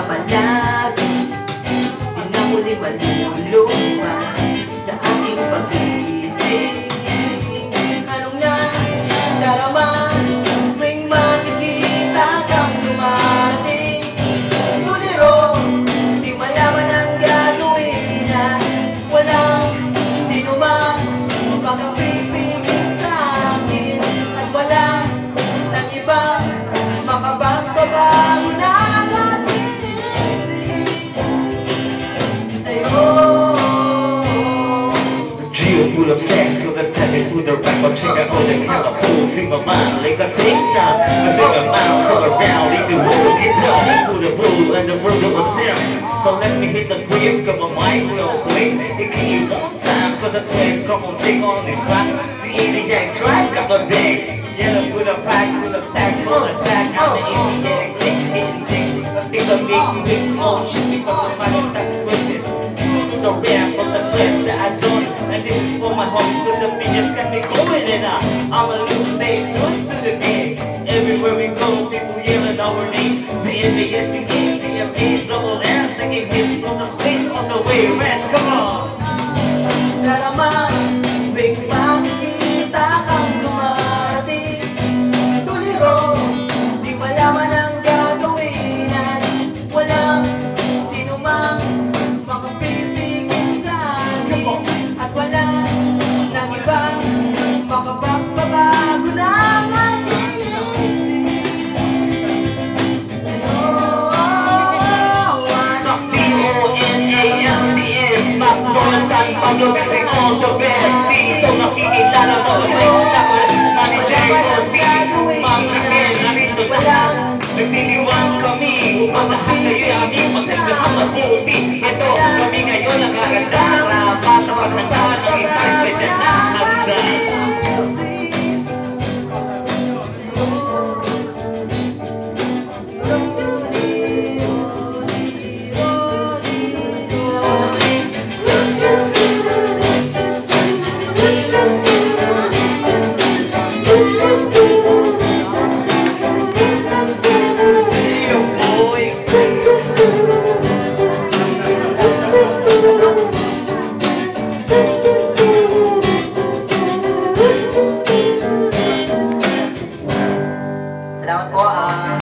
palagi, di na muli malulupa sa aking pag-iisip. Anong nadarama tuwing makikita kang dumarating? Tuliro, di malaman ang gagawin at walang sino man makapipigil sa akin, at wala nang iba makapagbabago na ang ating isip sa'yo. Geo full of sex, so the tapping through the rack, but check out all the color pools in my mind. Like a take down, I sing a mound, turn around, leave the world get down into the blue and the world of myself. So let me hit the script, got my mind real quick. It came one time, cause the twins come on, take on this track. The easy jack track, got the deck. Yellow with a pack, with a sack, full attack. I'm the easy jack, click, hitting sick. The things that make me make motion, because of my sacrifices. To the rap of the stress that I done. And this is for my homies, so the fingers got me going, and I'ma lose day soon to the game. Everywhere we go, people yelling our names. The NBA, the game, the MAs, double M, singing hits from the space on the way. Rats, come on! Darama, tuwing makikita kang dumarating. Tuliro, di malaman ang gagawin at walang sino mang makapipigil sa akin, at wala nang ibang makapagbabago na ang ating isip sa'yo. D-O-N-A-M-D-S, Macdonald's, San Pablo, all the best. Dito nakikilala mo,